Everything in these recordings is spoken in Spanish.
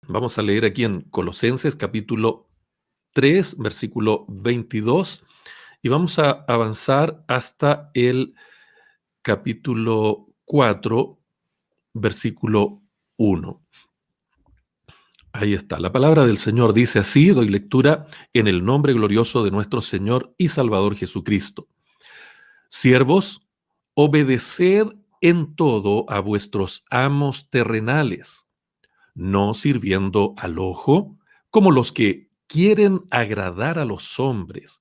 Vamos a leer aquí en Colosenses capítulo 3, versículo 22, y vamos a avanzar hasta el capítulo 4, versículo 1. Ahí está. La palabra del Señor dice así, doy lectura en el nombre glorioso de nuestro Señor y Salvador Jesucristo. Siervos, obedeced en todo a vuestros amos terrenales, no sirviendo al ojo como los que quieren agradar a los hombres,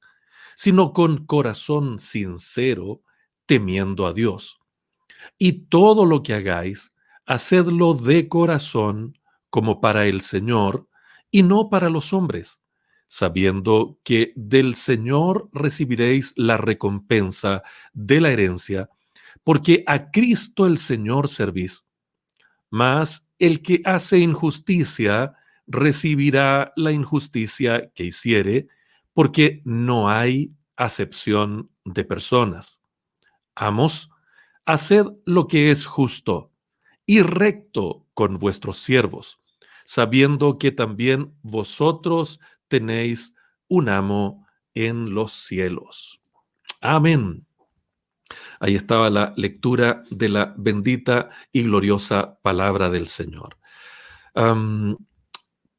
sino con corazón sincero, temiendo a Dios. Y todo lo que hagáis, hacedlo de corazón como para el Señor y no para los hombres, sabiendo que del Señor recibiréis la recompensa de la herencia, porque a Cristo el Señor servís. Mas el que hace injusticia recibirá la injusticia que hiciere, porque no hay acepción de personas. Amos, haced lo que es justo y recto con vuestros siervos, sabiendo que también vosotros tenéis un amo en los cielos. Amén. Ahí estaba la lectura de la bendita y gloriosa palabra del Señor.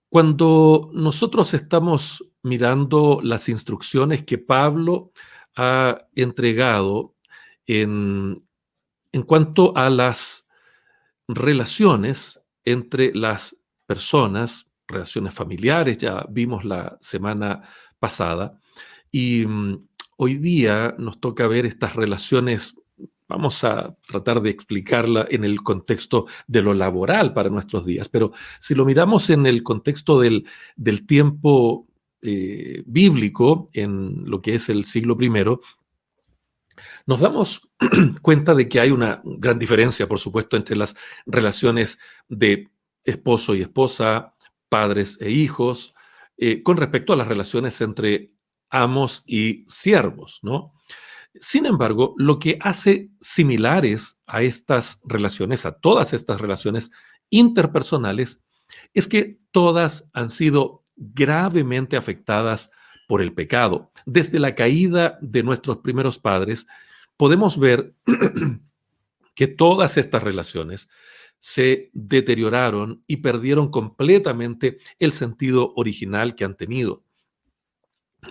Cuando nosotros estamos mirando las instrucciones que Pablo ha entregado en cuanto a las relaciones entre las personas, relaciones familiares, ya vimos la semana pasada, y hoy día nos toca ver estas relaciones. Vamos a tratar de explicarla en el contexto de lo laboral para nuestros días, pero si lo miramos en el contexto del tiempo bíblico, en lo que es el siglo I, nos damos cuenta de que hay una gran diferencia, por supuesto, entre las relaciones de esposo y esposa, padres e hijos, con respecto a las relaciones entre amos y siervos, ¿no? Sin embargo, lo que hace similares a estas relaciones, a todas estas relaciones interpersonales, es que todas han sido gravemente afectadas por el pecado. Desde la caída de nuestros primeros padres, podemos ver que todas estas relaciones se deterioraron y perdieron completamente el sentido original que han tenido.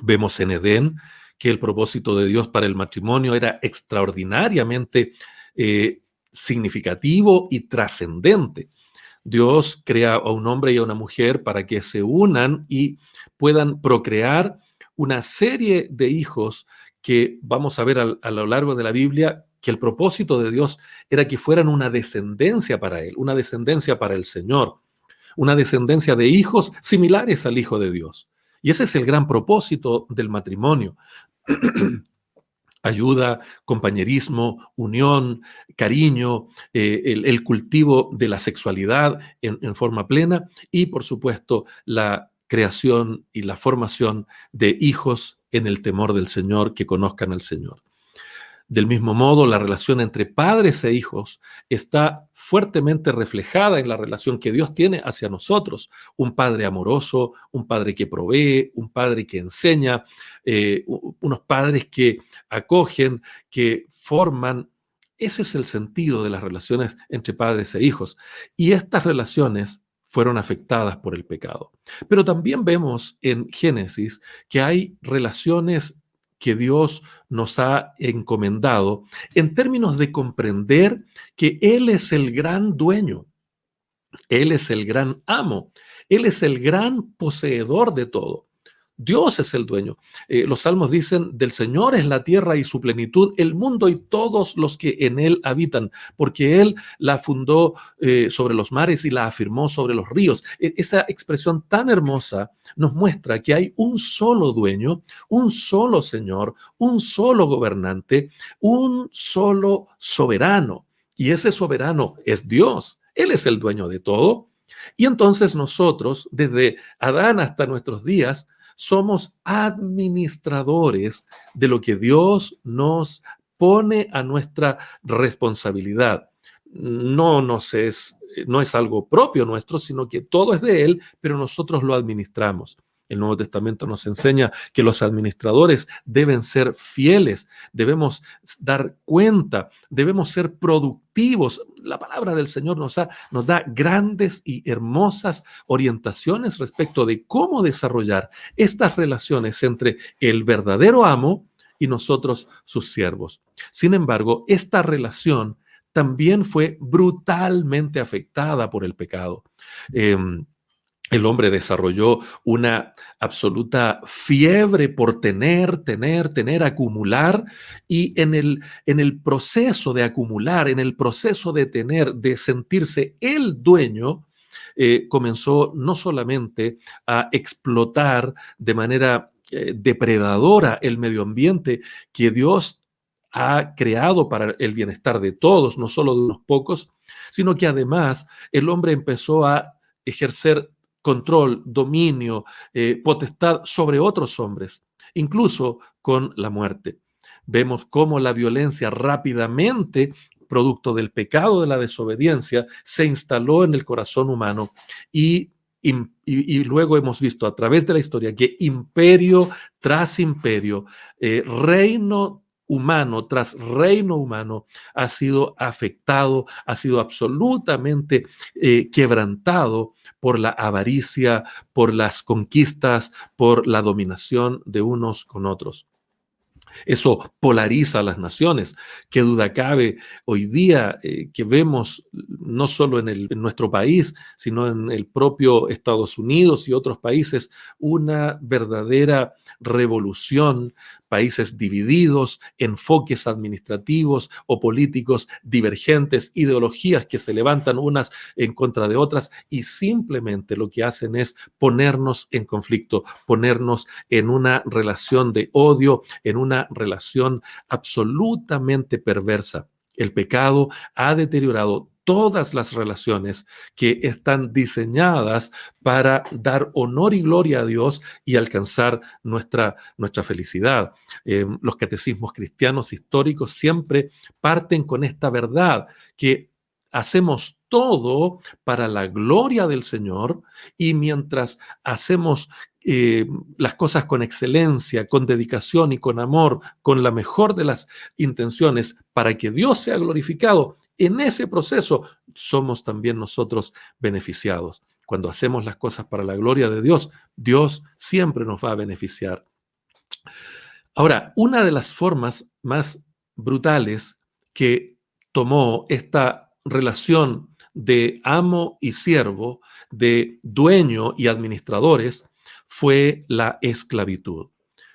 Vemos en Edén que el propósito de Dios para el matrimonio era extraordinariamente significativo y trascendente. Dios crea a un hombre y a una mujer para que se unan y puedan procrear una serie de hijos que vamos a ver a lo largo de la Biblia, que el propósito de Dios era que fueran una descendencia para Él, una descendencia para el Señor, una descendencia de hijos similares al Hijo de Dios. Y ese es el gran propósito del matrimonio. Ayuda, compañerismo, unión, cariño, el cultivo de la sexualidad en forma plena y, por supuesto, la creación y la formación de hijos en el temor del Señor que conozcan al Señor. Del mismo modo, la relación entre padres e hijos está fuertemente reflejada en la relación que Dios tiene hacia nosotros. Un padre amoroso, un padre que provee, un padre que enseña, unos padres que acogen, que forman. Ese es el sentido de las relaciones entre padres e hijos. Y estas relaciones fueron afectadas por el pecado. Pero también vemos en Génesis que hay relaciones que Dios nos ha encomendado en términos de comprender que Él es el gran dueño, Él es el gran amo, Él es el gran poseedor de todo. Dios es el dueño. Los salmos dicen, del Señor es la tierra y su plenitud, el mundo y todos los que en él habitan, porque Él la fundó sobre los mares y la afirmó sobre los ríos. Esa expresión tan hermosa nos muestra que hay un solo dueño, un solo Señor, un solo gobernante, un solo soberano. Y ese soberano es Dios. Él es el dueño de todo. Y entonces nosotros, desde Adán hasta nuestros días, somos administradores de lo que Dios nos pone a nuestra responsabilidad. No es algo propio nuestro, sino que todo es de Él, pero nosotros lo administramos. El Nuevo Testamento nos enseña que los administradores deben ser fieles, debemos dar cuenta, debemos ser productivos. La palabra del Señor nos da grandes y hermosas orientaciones respecto de cómo desarrollar estas relaciones entre el verdadero amo y nosotros, sus siervos. Sin embargo, esta relación también fue brutalmente afectada por el pecado. El hombre desarrolló una absoluta fiebre por tener, acumular, y en el proceso de acumular, en el proceso de tener, de sentirse el dueño, comenzó no solamente a explotar de manera depredadora el medio ambiente que Dios ha creado para el bienestar de todos, no solo de unos pocos, sino que además el hombre empezó a ejercer control, dominio, potestad sobre otros hombres, incluso con la muerte. Vemos cómo la violencia rápidamente, producto del pecado de la desobediencia, se instaló en el corazón humano y luego hemos visto a través de la historia que imperio tras imperio, reino humano tras reino humano ha sido afectado, ha sido absolutamente quebrantado por la avaricia, por las conquistas, por la dominación de unos con otros. Eso polariza a las naciones. Qué duda cabe hoy día que vemos no solo en nuestro país, sino en el propio Estados Unidos y otros países, una verdadera revolución, países divididos, enfoques administrativos o políticos divergentes, ideologías que se levantan unas en contra de otras y simplemente lo que hacen es ponernos en conflicto, ponernos en una relación de odio, en una relación absolutamente perversa. El pecado ha deteriorado todas las relaciones que están diseñadas para dar honor y gloria a Dios y alcanzar nuestra felicidad. Los catecismos cristianos históricos siempre parten con esta verdad, que hacemos todo para la gloria del Señor y mientras hacemos las cosas con excelencia, con dedicación y con amor, con la mejor de las intenciones para que Dios sea glorificado, en ese proceso somos también nosotros beneficiados. Cuando hacemos las cosas para la gloria de Dios, Dios siempre nos va a beneficiar. Ahora, una de las formas más brutales que tomó esta relación de amo y siervo, de dueño y administradores, fue la esclavitud.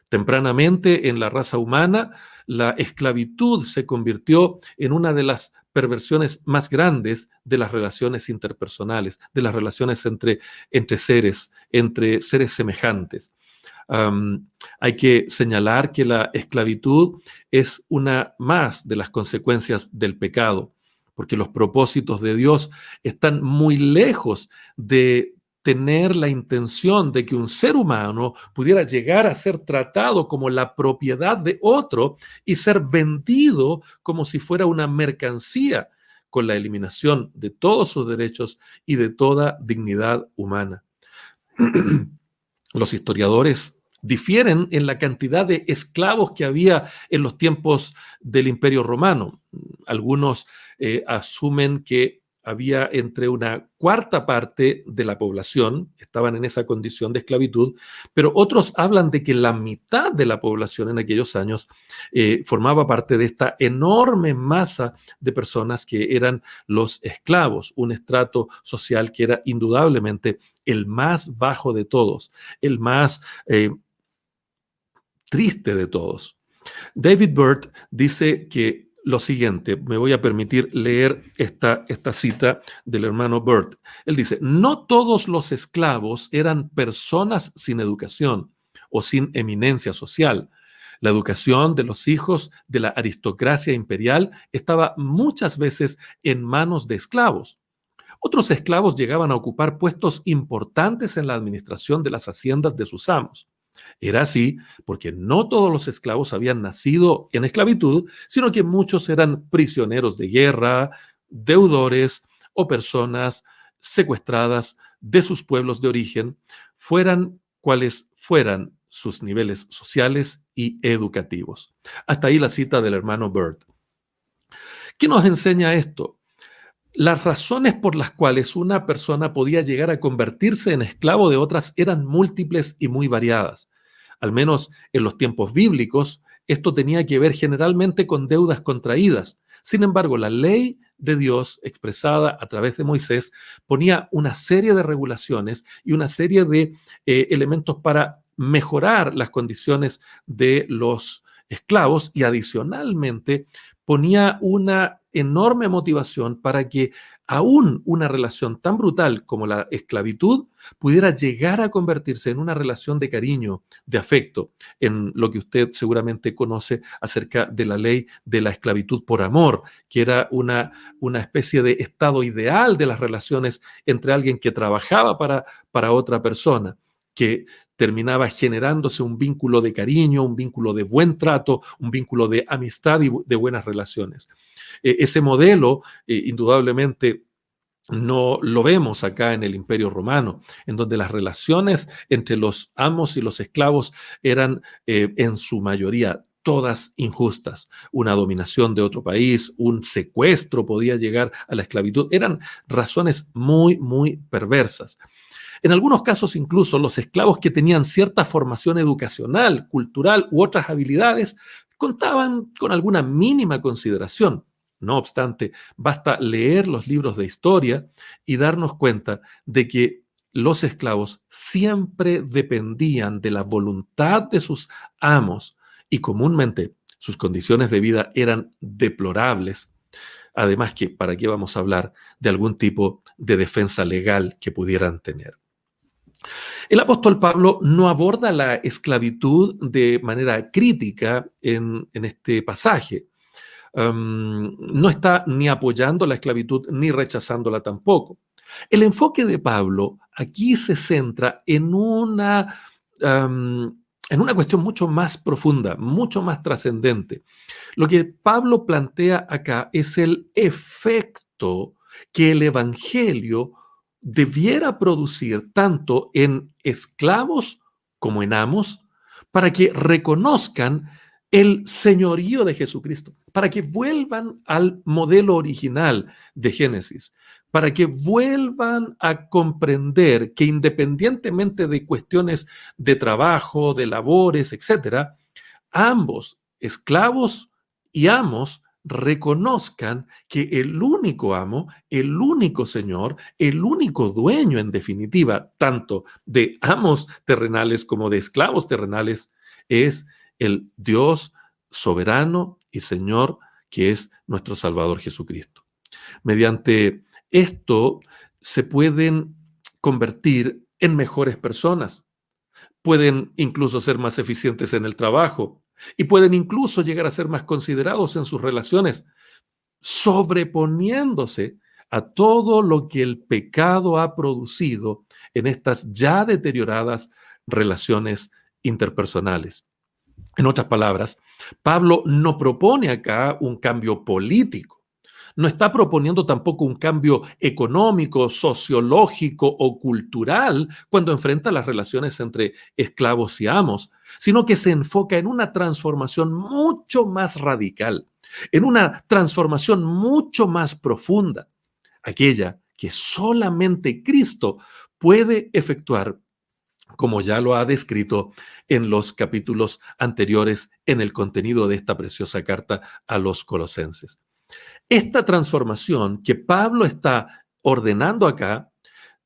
Tempranamente en la raza humana, la esclavitud se convirtió en una de las perversiones más grandes de las relaciones interpersonales, de las relaciones entre seres semejantes. Hay que señalar que la esclavitud es una más de las consecuencias del pecado, porque los propósitos de Dios están muy lejos de tener la intención de que un ser humano pudiera llegar a ser tratado como la propiedad de otro y ser vendido como si fuera una mercancía, con la eliminación de todos sus derechos y de toda dignidad humana. Los historiadores difieren en la cantidad de esclavos que había en los tiempos del Imperio Romano. Algunos asumen que había entre una cuarta parte de la población, estaban en esa condición de esclavitud, pero otros hablan de que la mitad de la población en aquellos años formaba parte de esta enorme masa de personas que eran los esclavos, un estrato social que era indudablemente el más bajo de todos, el más triste de todos. David Burt dice que lo siguiente, me voy a permitir leer esta cita del hermano Burt. Él dice, no todos los esclavos eran personas sin educación o sin eminencia social. La educación de los hijos de la aristocracia imperial estaba muchas veces en manos de esclavos. Otros esclavos llegaban a ocupar puestos importantes en la administración de las haciendas de sus amos. Era así porque no todos los esclavos habían nacido en esclavitud, sino que muchos eran prisioneros de guerra, deudores o personas secuestradas de sus pueblos de origen, fueran cuales fueran sus niveles sociales y educativos. Hasta ahí la cita del hermano Bird. ¿Qué nos enseña esto? Las razones por las cuales una persona podía llegar a convertirse en esclavo de otras eran múltiples y muy variadas. Al menos en los tiempos bíblicos, esto tenía que ver generalmente con deudas contraídas. Sin embargo, la ley de Dios expresada a través de Moisés ponía una serie de regulaciones y una serie de elementos para mejorar las condiciones de los esclavos y adicionalmente ponía una enorme motivación para que aún una relación tan brutal como la esclavitud pudiera llegar a convertirse en una relación de cariño, de afecto, en lo que usted seguramente conoce acerca de la ley de la esclavitud por amor, que era una especie de estado ideal de las relaciones entre alguien que trabajaba para otra persona, que terminaba generándose un vínculo de cariño, un vínculo de buen trato, un vínculo de amistad y de buenas relaciones. Ese modelo, indudablemente, no lo vemos acá en el Imperio Romano, en donde las relaciones entre los amos y los esclavos eran en su mayoría todas injustas. Una dominación de otro país, un secuestro podía llegar a la esclavitud. Eran razones muy, muy perversas. En algunos casos incluso los esclavos que tenían cierta formación educacional, cultural u otras habilidades contaban con alguna mínima consideración. No obstante, basta leer los libros de historia y darnos cuenta de que los esclavos siempre dependían de la voluntad de sus amos y comúnmente sus condiciones de vida eran deplorables. Además que, ¿para qué vamos a hablar de algún tipo de defensa legal que pudieran tener? El apóstol Pablo no aborda la esclavitud de manera crítica en este pasaje. No está ni apoyando la esclavitud ni rechazándola tampoco. El enfoque de Pablo aquí se centra en una cuestión mucho más profunda, mucho más trascendente. Lo que Pablo plantea acá es el efecto que el Evangelio debiera producir tanto en esclavos como en amos, para que reconozcan el señorío de Jesucristo, para que vuelvan al modelo original de Génesis, para que vuelvan a comprender que independientemente de cuestiones de trabajo, de labores, etcétera, ambos, esclavos y amos, reconozcan que el único amo, el único señor, el único dueño en definitiva, tanto de amos terrenales como de esclavos terrenales, es el Dios soberano y Señor que es nuestro Salvador Jesucristo. Mediante esto se pueden convertir en mejores personas, pueden incluso ser más eficientes en el trabajo y pueden incluso llegar a ser más considerados en sus relaciones, sobreponiéndose a todo lo que el pecado ha producido en estas ya deterioradas relaciones interpersonales. En otras palabras, Pablo no propone acá un cambio político. No está proponiendo tampoco un cambio económico, sociológico o cultural cuando enfrenta las relaciones entre esclavos y amos, sino que se enfoca en una transformación mucho más radical, en una transformación mucho más profunda, aquella que solamente Cristo puede efectuar, como ya lo ha descrito en los capítulos anteriores en el contenido de esta preciosa carta a los colosenses. Esta transformación que Pablo está ordenando acá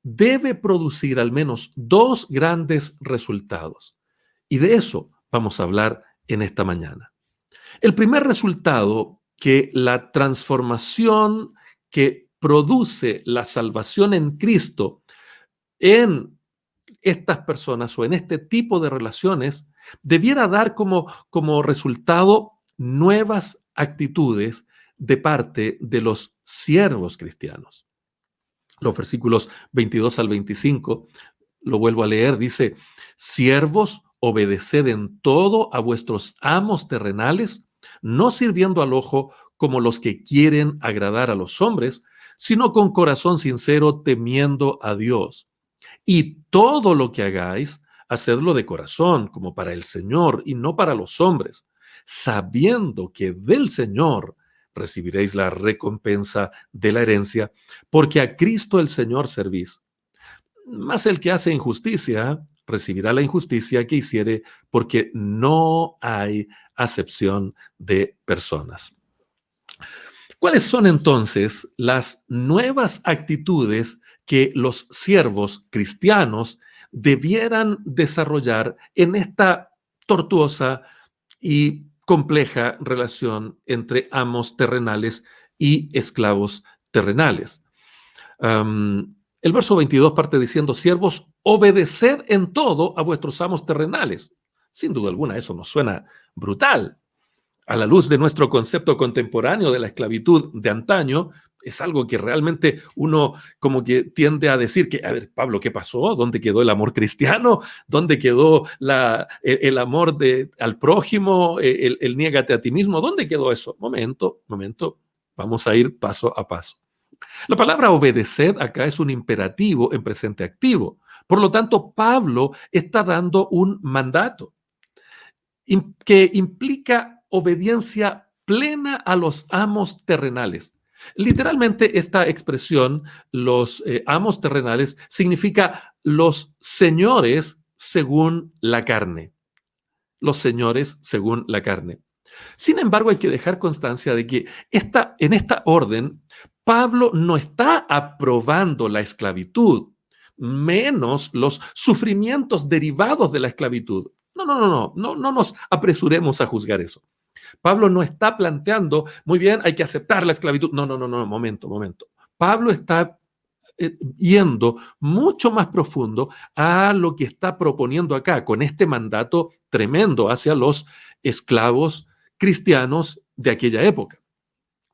debe producir al menos dos grandes resultados. Y de eso vamos a hablar en esta mañana. El primer resultado, que la transformación que produce la salvación en Cristo en estas personas o en este tipo de relaciones, debiera dar como resultado nuevas actitudes de parte de los siervos cristianos. Los versículos 22 al 25, lo vuelvo a leer, dice: siervos obedeced en todo a vuestros amos terrenales, no sirviendo al ojo como los que quieren agradar a los hombres, sino con corazón sincero, temiendo a Dios. Y todo lo que hagáis, hacedlo de corazón, como para el Señor y no para los hombres, sabiendo que del Señor recibiréis la recompensa de la herencia, porque a Cristo el Señor servís. Mas el que hace injusticia recibirá la injusticia que hiciere, porque no hay acepción de personas. ¿Cuáles son entonces las nuevas actitudes que los siervos cristianos debieran desarrollar en esta tortuosa y compleja relación entre amos terrenales y esclavos terrenales? El verso 22 parte diciendo: siervos, obedeced en todo a vuestros amos terrenales. Sin duda alguna, eso nos suena brutal. A la luz de nuestro concepto contemporáneo de la esclavitud de antaño, es algo que realmente uno como que tiende a decir que, a ver, Pablo, ¿qué pasó? ¿Dónde quedó el amor cristiano? ¿Dónde quedó el amor al prójimo? El niégate a ti mismo. ¿Dónde quedó eso? Momento, vamos a ir paso a paso. La palabra obedecer acá es un imperativo en presente activo. Por lo tanto, Pablo está dando un mandato que implica obediencia plena a los amos terrenales. Literalmente, esta expresión, los amos terrenales, significa los señores según la carne. Los señores según la carne. Sin embargo, hay que dejar constancia de que en esta orden, Pablo no está aprobando la esclavitud, menos los sufrimientos derivados de la esclavitud. No nos apresuremos a juzgar eso. Pablo no está planteando, muy bien, hay que aceptar la esclavitud. No, momento. Pablo está yendo mucho más profundo a lo que está proponiendo acá, con este mandato tremendo hacia los esclavos cristianos de aquella época.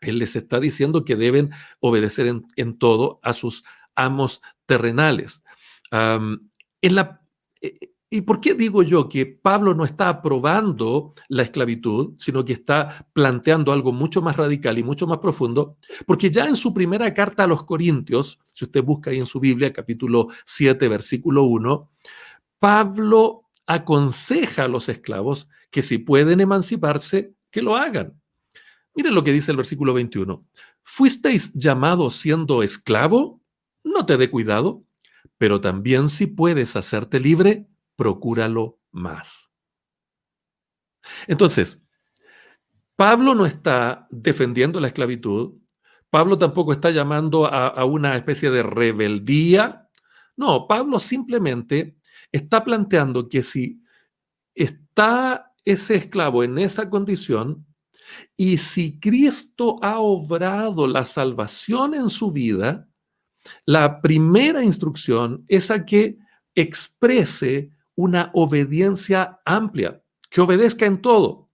Él les está diciendo que deben obedecer en todo a sus amos terrenales. En la, ¿Y por qué digo yo que Pablo no está aprobando la esclavitud, sino que está planteando algo mucho más radical y mucho más profundo? Porque ya en su primera carta a los Corintios, si usted busca ahí en su Biblia, capítulo 7, versículo 1, Pablo aconseja a los esclavos que si pueden emanciparse, que lo hagan. Miren lo que dice el versículo 21. ¿Fuisteis llamados siendo esclavo? No te dé cuidado, pero también si puedes hacerte libre, procúralo más. Entonces, Pablo no está defendiendo la esclavitud. Pablo tampoco está llamando a una especie de rebeldía. No, Pablo simplemente está planteando que si está ese esclavo en esa condición, y si Cristo ha obrado la salvación en su vida, la primera instrucción es a que exprese una obediencia amplia, que obedezca en todo.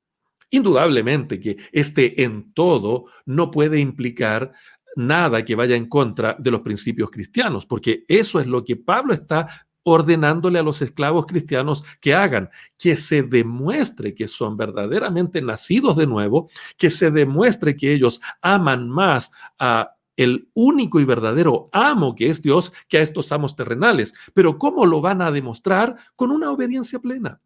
Indudablemente que este en todo no puede implicar nada que vaya en contra de los principios cristianos, porque eso es lo que Pablo está ordenándole a los esclavos cristianos que hagan, que se demuestre que son verdaderamente nacidos de nuevo, que se demuestre que ellos aman más a el único y verdadero amo que es Dios que a estos amos terrenales. Pero ¿cómo lo van a demostrar? Con una obediencia plena.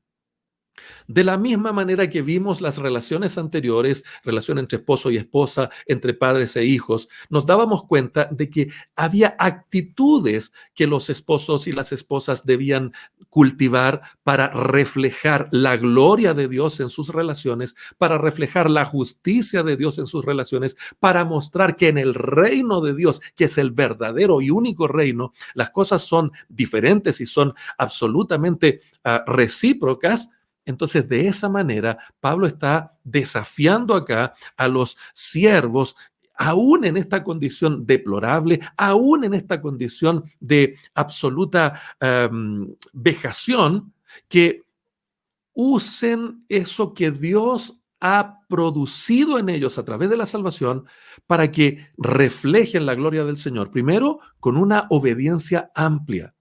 De la misma manera que vimos las relaciones anteriores, relación entre esposo y esposa, entre padres e hijos, nos dábamos cuenta de que había actitudes que los esposos y las esposas debían cultivar para reflejar la gloria de Dios en sus relaciones, para reflejar la justicia de Dios en sus relaciones, para mostrar que en el reino de Dios, que es el verdadero y único reino, las cosas son diferentes y son absolutamente recíprocas. Entonces, de esa manera, Pablo está desafiando acá a los siervos, aún en esta condición deplorable, aún en esta condición de absoluta vejación, que usen eso que Dios ha producido en ellos a través de la salvación para que reflejen la gloria del Señor. Primero, con una obediencia amplia.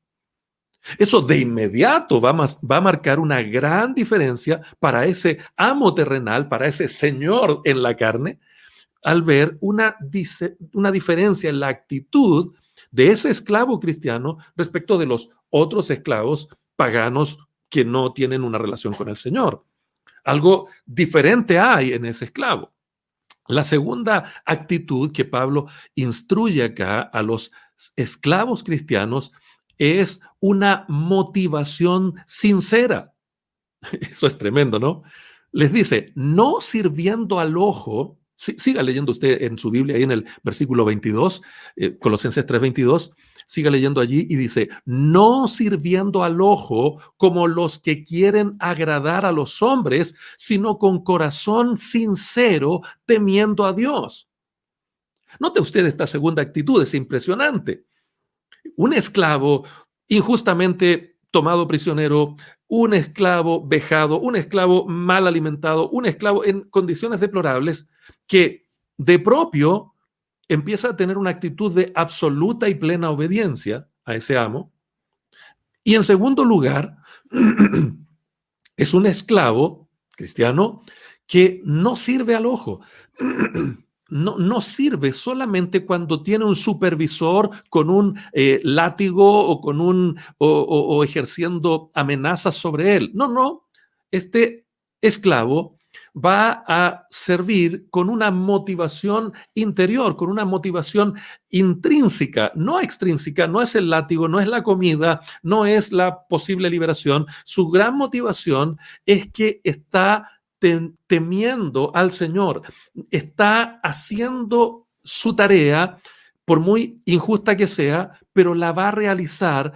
Eso de inmediato va a marcar una gran diferencia para ese amo terrenal, para ese señor en la carne, al ver una diferencia en la actitud de ese esclavo cristiano respecto de los otros esclavos paganos que no tienen una relación con el Señor. Algo diferente hay en ese esclavo. La segunda actitud que Pablo instruye acá a los esclavos cristianos es una motivación sincera. Eso es tremendo, ¿no? Les dice, no sirviendo al ojo, siga leyendo usted en su Biblia, ahí en el versículo 22, Colosenses 3:22, siga leyendo allí y dice, no sirviendo al ojo como los que quieren agradar a los hombres, sino con corazón sincero, temiendo a Dios. Note usted esta segunda actitud, es impresionante. Un esclavo injustamente tomado prisionero, un esclavo vejado, un esclavo mal alimentado, un esclavo en condiciones deplorables, que de propio empieza a tener una actitud de absoluta y plena obediencia a ese amo. Y en segundo lugar, es un esclavo cristiano que no sirve al ojo. No sirve solamente cuando tiene un supervisor con un látigo o con o ejerciendo amenazas sobre él. No. Este esclavo va a servir con una motivación interior, con una motivación intrínseca, no extrínseca, no es el látigo, no es la comida, no es la posible liberación. Su gran motivación es que está temiendo al Señor, está haciendo su tarea, por muy injusta que sea, pero la va a realizar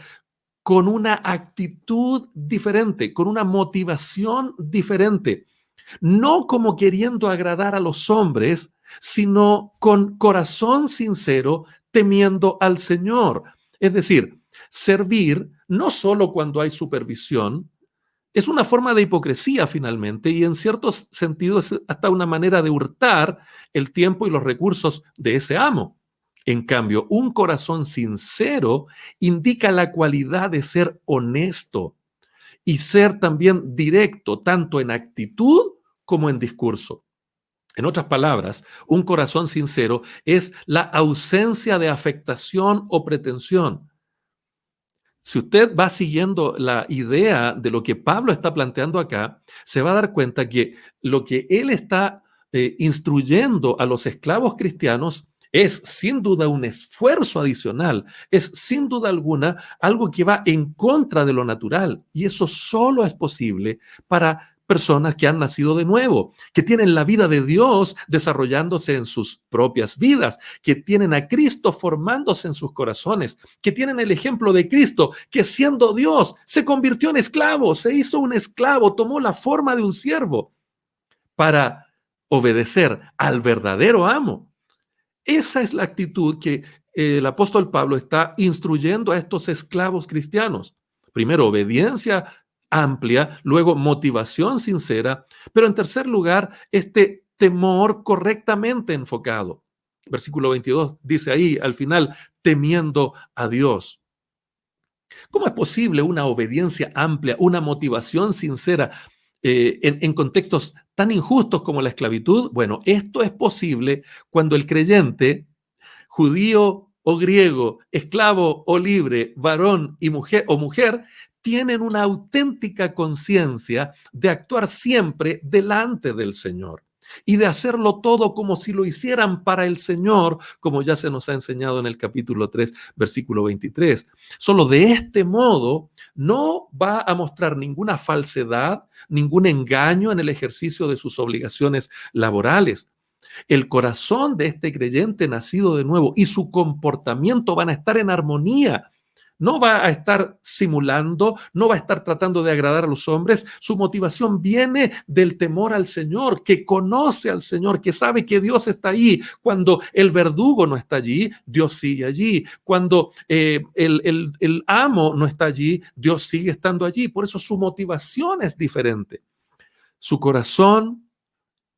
con una actitud diferente, con una motivación diferente, no como queriendo agradar a los hombres, sino con corazón sincero, temiendo al Señor. Es decir, servir no solo cuando hay supervisión, es una forma de hipocresía finalmente y en ciertos sentidos es hasta una manera de hurtar el tiempo y los recursos de ese amo. En cambio, un corazón sincero indica la cualidad de ser honesto y ser también directo, tanto en actitud como en discurso. En otras palabras, un corazón sincero es la ausencia de afectación o pretensión. Si usted va siguiendo la idea de lo que Pablo está planteando acá, se va a dar cuenta que lo que él está instruyendo a los esclavos cristianos es sin duda un esfuerzo adicional, es sin duda alguna algo que va en contra de lo natural. Y eso solo es posible para personas que han nacido de nuevo, que tienen la vida de Dios desarrollándose en sus propias vidas, que tienen a Cristo formándose en sus corazones, que tienen el ejemplo de Cristo, que siendo Dios se convirtió en esclavo, se hizo un esclavo, tomó la forma de un siervo para obedecer al verdadero amo. Esa es la actitud que el apóstol Pablo está instruyendo a estos esclavos cristianos. Primero, obediencia amplia, luego motivación sincera, pero en tercer lugar, este temor correctamente enfocado. Versículo 22 dice ahí al final, temiendo a Dios. ¿Cómo es posible una obediencia amplia, una motivación sincera en contextos tan injustos como la esclavitud? Bueno, esto es posible cuando el creyente, judío o griego, esclavo o libre, varón y mujer o mujer, tienen una auténtica conciencia de actuar siempre delante del Señor y de hacerlo todo como si lo hicieran para el Señor, como ya se nos ha enseñado en el capítulo 3, versículo 23. Solo de este modo no va a mostrar ninguna falsedad, ningún engaño en el ejercicio de sus obligaciones laborales. El corazón de este creyente nacido de nuevo y su comportamiento van a estar en armonía. No va a estar simulando, no va a estar tratando de agradar a los hombres. Su motivación viene del temor al Señor, que conoce al Señor, que sabe que Dios está allí. Cuando el verdugo no está allí, Dios sigue allí. Cuando el amo no está allí, Dios sigue estando allí. Por eso su motivación es diferente. Su corazón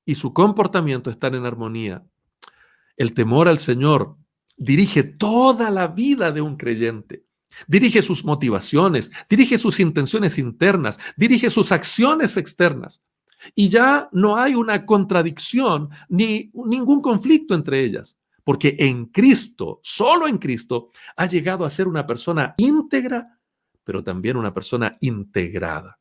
y su comportamiento están en armonía. El temor al Señor dirige toda la vida de un creyente. dirige sus motivaciones, dirige sus intenciones internas, dirige sus acciones externas. Y ya no hay una contradicción ni ningún conflicto entre ellas, porque en Cristo, solo en Cristo, ha llegado a ser una persona íntegra, pero también una persona integrada.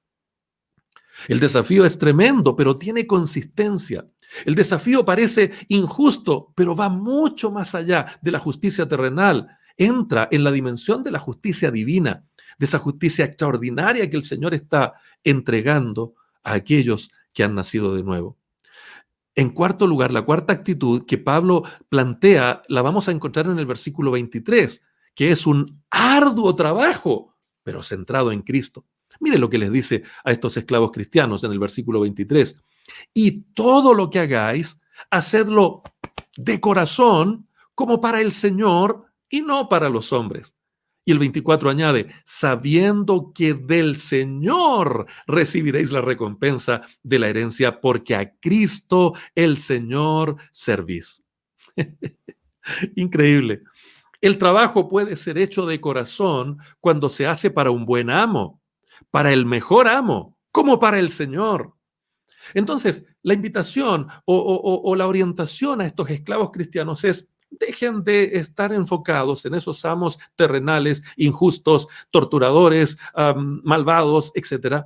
El desafío es tremendo, pero tiene consistencia. El desafío parece injusto, pero va mucho más allá de la justicia terrenal. Entra en la dimensión de la justicia divina, de esa justicia extraordinaria que el Señor está entregando a aquellos que han nacido de nuevo. En cuarto lugar, la cuarta actitud que Pablo plantea la vamos a encontrar en el versículo 23, que es un arduo trabajo, pero centrado en Cristo. Mire lo que les dice a estos esclavos cristianos en el versículo 23. Y todo lo que hagáis, hacedlo de corazón como para el Señor y no para los hombres. Y el 24 añade, sabiendo que del Señor recibiréis la recompensa de la herencia, porque a Cristo el Señor servís. Increíble. El trabajo puede ser hecho de corazón cuando se hace para un buen amo, para el mejor amo, como para el Señor. Entonces, la invitación o la orientación a estos esclavos cristianos es: dejen de estar enfocados en esos amos terrenales, injustos, torturadores, malvados, etc.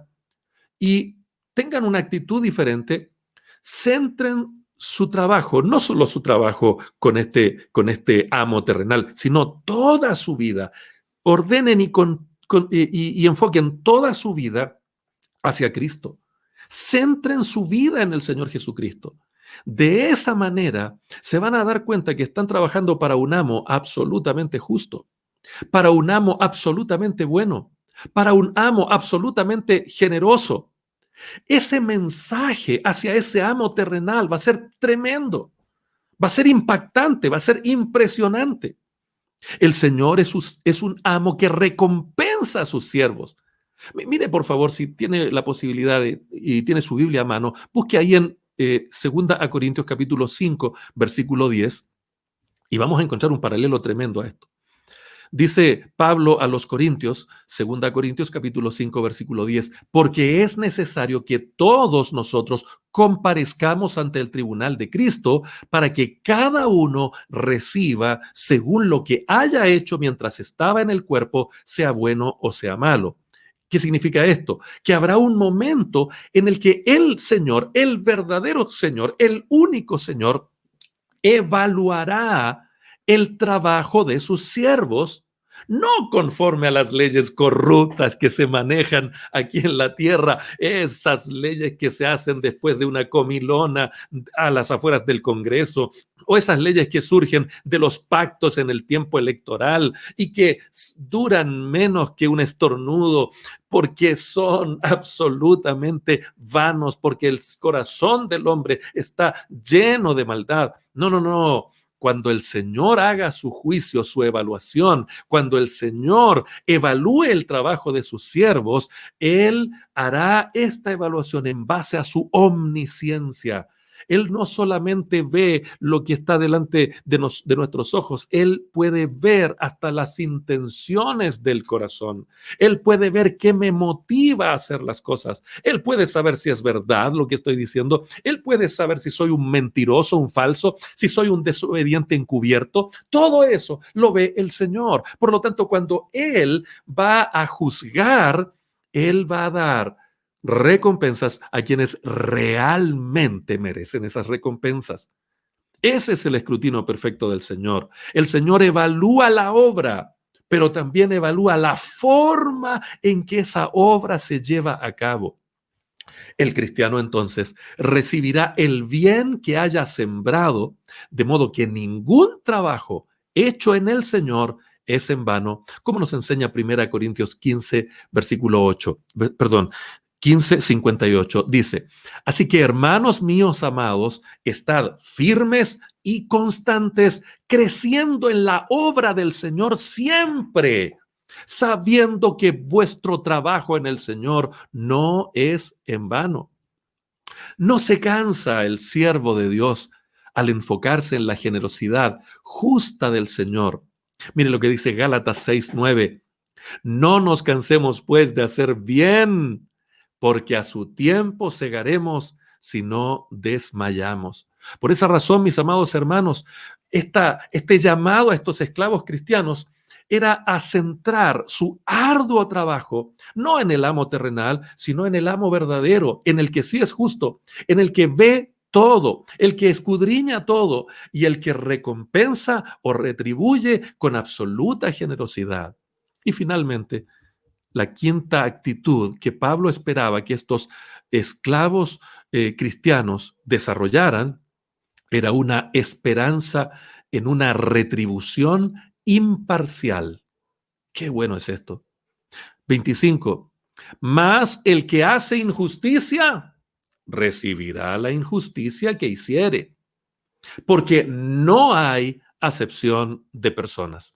Y tengan una actitud diferente. Centren su trabajo, no solo su trabajo con este amo terrenal, sino toda su vida. Ordenen y enfoquen toda su vida hacia Cristo. Centren su vida en el Señor Jesucristo. De esa manera se van a dar cuenta que están trabajando para un amo absolutamente justo, para un amo absolutamente bueno, para un amo absolutamente generoso. Ese mensaje hacia ese amo terrenal va a ser tremendo, va a ser impactante, va a ser impresionante. El Señor es un amo que recompensa a sus siervos. Mire, por favor, si tiene la posibilidad y tiene su Biblia a mano, busque ahí en 2 Corintios capítulo 5, versículo 10, y vamos a encontrar un paralelo tremendo a esto. Dice Pablo a los Corintios, 2 Corintios capítulo 5, versículo 10, porque es necesario que todos nosotros comparezcamos ante el tribunal de Cristo para que cada uno reciba según lo que haya hecho mientras estaba en el cuerpo, sea bueno o sea malo. ¿Qué significa esto? Que habrá un momento en el que el Señor, el verdadero Señor, el único Señor, evaluará el trabajo de sus siervos, no conforme a las leyes corruptas que se manejan aquí en la tierra, esas leyes que se hacen después de una comilona a las afueras del Congreso, o esas leyes que surgen de los pactos en el tiempo electoral y que duran menos que un estornudo, porque son absolutamente vanos, porque el corazón del hombre está lleno de maldad. No, no, no. Cuando el Señor haga su juicio, su evaluación, cuando el Señor evalúe el trabajo de sus siervos, Él hará esta evaluación en base a su omnisciencia. Él no solamente ve lo que está delante de nuestros ojos, Él puede ver hasta las intenciones del corazón. Él puede ver qué me motiva a hacer las cosas. Él puede saber si es verdad lo que estoy diciendo. Él puede saber si soy un mentiroso, un falso, si soy un desobediente encubierto. Todo eso lo ve el Señor. Por lo tanto, cuando Él va a juzgar, Él va a dar recompensas a quienes realmente merecen esas recompensas. Ese es el escrutinio perfecto del Señor. El Señor evalúa la obra, pero también evalúa la forma en que esa obra se lleva a cabo. El cristiano entonces recibirá el bien que haya sembrado, de modo que ningún trabajo hecho en el Señor es en vano, como nos enseña 1 Corintios 15, versículo 8, perdón, 15:58, dice: así que, hermanos míos amados, estad firmes y constantes, creciendo en la obra del Señor siempre, sabiendo que vuestro trabajo en el Señor no es en vano. No se cansa el siervo de Dios al enfocarse en la generosidad justa del Señor. Mire lo que dice Gálatas 6:9. No nos cansemos, pues, de hacer bien, porque a su tiempo segaremos si no desmayamos. Por esa razón, mis amados hermanos, este llamado a estos esclavos cristianos era a centrar su arduo trabajo no en el amo terrenal, sino en el amo verdadero, en el que sí es justo, en el que ve todo, el que escudriña todo y el que recompensa o retribuye con absoluta generosidad. Y finalmente, la quinta actitud que Pablo esperaba que estos esclavos cristianos desarrollaran era una esperanza en una retribución imparcial. Qué bueno es esto. 25. Mas el que hace injusticia recibirá la injusticia que hiciere, porque no hay acepción de personas.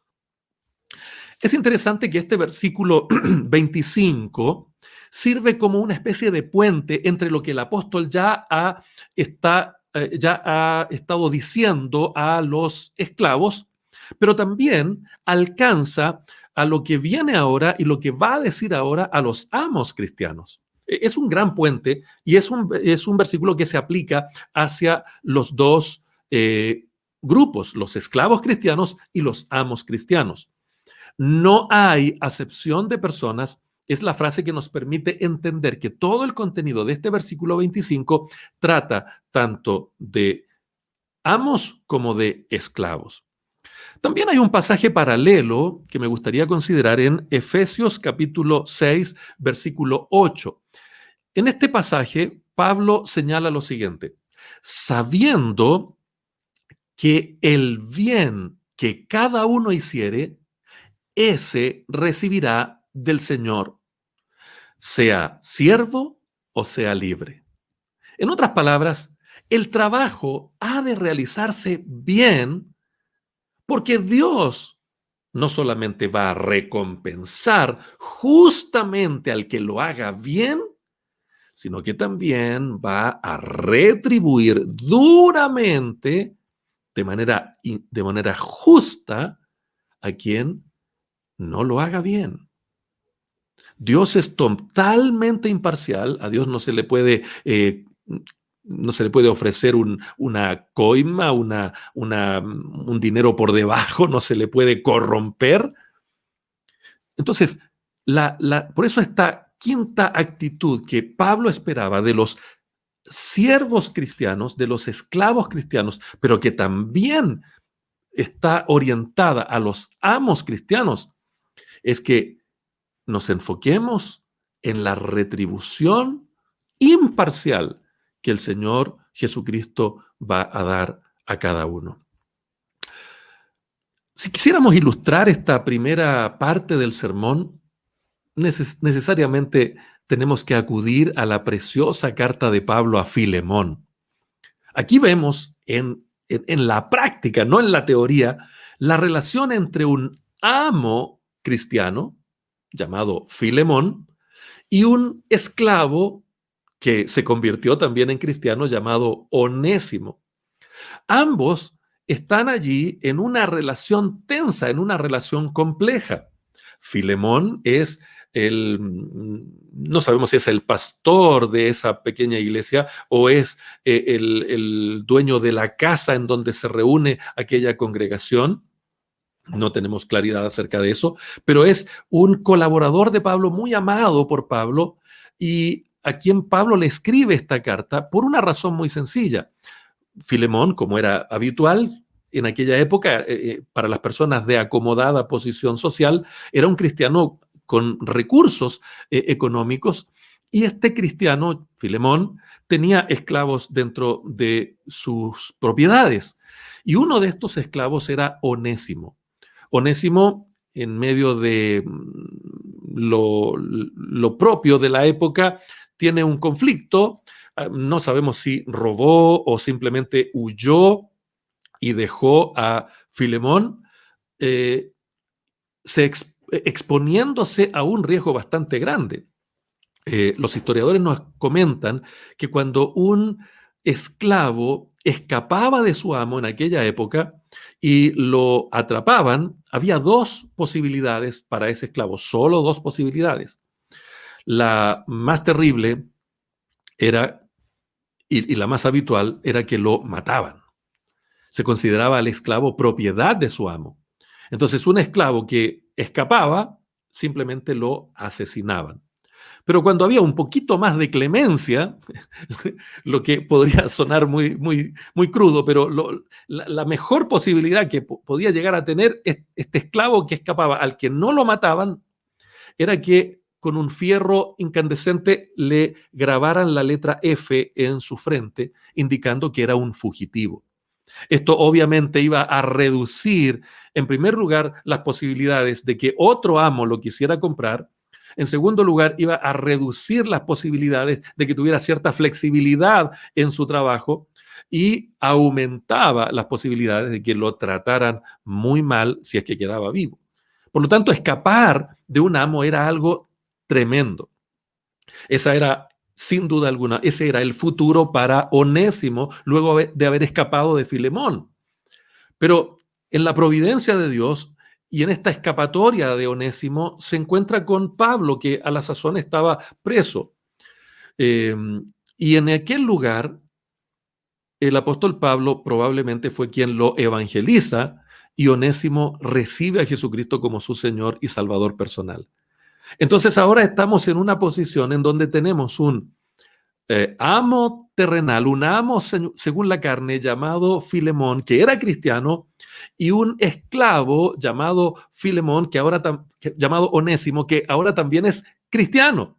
Es interesante que este versículo 25 sirve como una especie de puente entre lo que el apóstol ya ha estado diciendo a los esclavos, pero también alcanza a lo que viene ahora y lo que va a decir ahora a los amos cristianos. Es un gran puente y es un versículo que se aplica hacia los dos grupos, los esclavos cristianos y los amos cristianos. No hay acepción de personas es la frase que nos permite entender que todo el contenido de este versículo 25 trata tanto de amos como de esclavos. También hay un pasaje paralelo que me gustaría considerar en Efesios capítulo 6, versículo 8. En este pasaje, Pablo señala lo siguiente: sabiendo que el bien que cada uno hiciere, ese recibirá del Señor, sea siervo o sea libre. En otras palabras, el trabajo ha de realizarse bien porque Dios no solamente va a recompensar justamente al que lo haga bien, sino que también va a retribuir duramente, de manera justa, a quien no lo haga bien. Dios es totalmente imparcial. A Dios no se le puede ofrecer una coima, un dinero por debajo, no se le puede corromper. Entonces, por eso esta quinta actitud que Pablo esperaba de los siervos cristianos, de los esclavos cristianos, pero que también está orientada a los amos cristianos, es que nos enfoquemos en la retribución imparcial que el Señor Jesucristo va a dar a cada uno. Si quisiéramos ilustrar esta primera parte del sermón, necesariamente tenemos que acudir a la preciosa carta de Pablo a Filemón. Aquí vemos en la práctica, no en la teoría, la relación entre un amo cristiano, llamado Filemón, y un esclavo que se convirtió también en cristiano llamado Onésimo. Ambos están allí en una relación tensa, en una relación compleja. Filemón es no sabemos si es el pastor de esa pequeña iglesia o es el dueño de la casa en donde se reúne aquella congregación. No tenemos claridad acerca de eso, pero es un colaborador de Pablo, muy amado por Pablo, y a quien Pablo le escribe esta carta por una razón muy sencilla. Filemón, como era habitual en aquella época, para las personas de acomodada posición social, era un cristiano con recursos económicos, y este cristiano, Filemón, tenía esclavos dentro de sus propiedades, y uno de estos esclavos era Onésimo. Onésimo, en medio de lo propio de la época, tiene un conflicto. No sabemos si robó o simplemente huyó y dejó a Filemón, exponiéndose a un riesgo bastante grande. Los historiadores nos comentan que cuando un esclavo escapaba de su amo en aquella época y lo atrapaban, había dos posibilidades para ese esclavo, solo dos posibilidades. La más terrible era, y la más habitual, era que lo mataban. Se consideraba al esclavo propiedad de su amo. Entonces, un esclavo que escapaba, simplemente lo asesinaban. Pero cuando había un poquito más de clemencia, lo que podría sonar muy crudo, pero la mejor posibilidad que podía llegar a tener este esclavo que escapaba, al que no lo mataban, era que con un fierro incandescente le grabaran la letra F en su frente, indicando que era un fugitivo. Esto obviamente iba a reducir, en primer lugar, las posibilidades de que otro amo lo quisiera comprar. En segundo lugar, iba a reducir las posibilidades de que tuviera cierta flexibilidad en su trabajo y aumentaba las posibilidades de que lo trataran muy mal si es que quedaba vivo. Por lo tanto, escapar de un amo era algo tremendo. Esa era, sin duda alguna, ese era el futuro para Onésimo luego de haber escapado de Filemón. Pero en la providencia de Dios y en esta escapatoria de Onésimo se encuentra con Pablo, que a la sazón estaba preso. Eh, y en aquel lugar, el apóstol Pablo probablemente fue quien lo evangeliza y Onésimo recibe a Jesucristo como su Señor y Salvador personal. Entonces ahora estamos en una posición en donde tenemos un amo terrenal, un amo según la carne llamado Filemón, que era cristiano, y un esclavo llamado Filemón, llamado Onésimo, que ahora también es cristiano.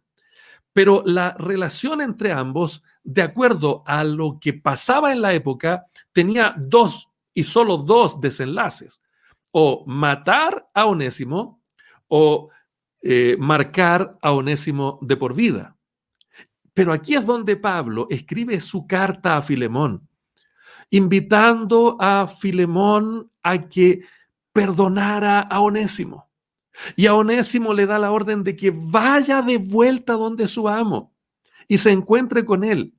Pero la relación entre ambos, de acuerdo a lo que pasaba en la época, tenía dos y solo dos desenlaces: o matar a Onésimo o marcar a Onésimo de por vida. Pero aquí es donde Pablo escribe su carta a Filemón, invitando a Filemón a que perdonara a Onésimo. Y a Onésimo le da la orden de que vaya de vuelta donde su amo y se encuentre con él.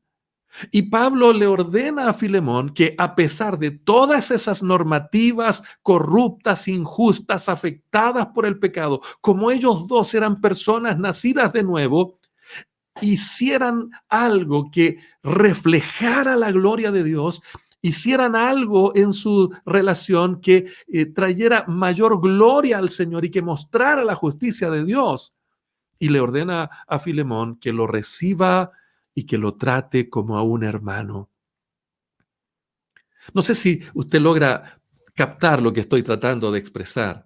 Y Pablo le ordena a Filemón que, a pesar de todas esas normativas corruptas, injustas, afectadas por el pecado, como ellos dos eran personas nacidas de nuevo, hicieran algo que reflejara la gloria de Dios, hicieran algo en su relación que trayera mayor gloria al Señor y que mostrara la justicia de Dios. Y le ordena a Filemón que lo reciba y que lo trate como a un hermano. No sé si usted logra captar lo que estoy tratando de expresar.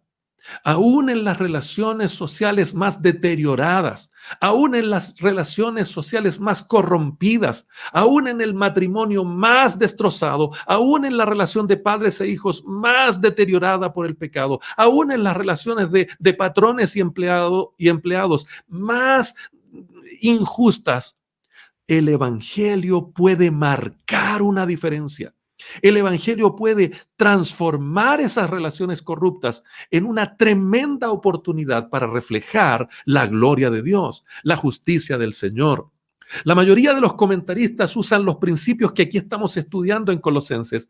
Aún en las relaciones sociales más deterioradas, aún en las relaciones sociales más corrompidas, aún en el matrimonio más destrozado, aún en la relación de padres e hijos más deteriorada por el pecado, aún en las relaciones de patrones y empleados más injustas, el evangelio puede marcar una diferencia. El evangelio puede transformar esas relaciones corruptas en una tremenda oportunidad para reflejar la gloria de Dios, la justicia del Señor. La mayoría de los comentaristas usan los principios que aquí estamos estudiando en Colosenses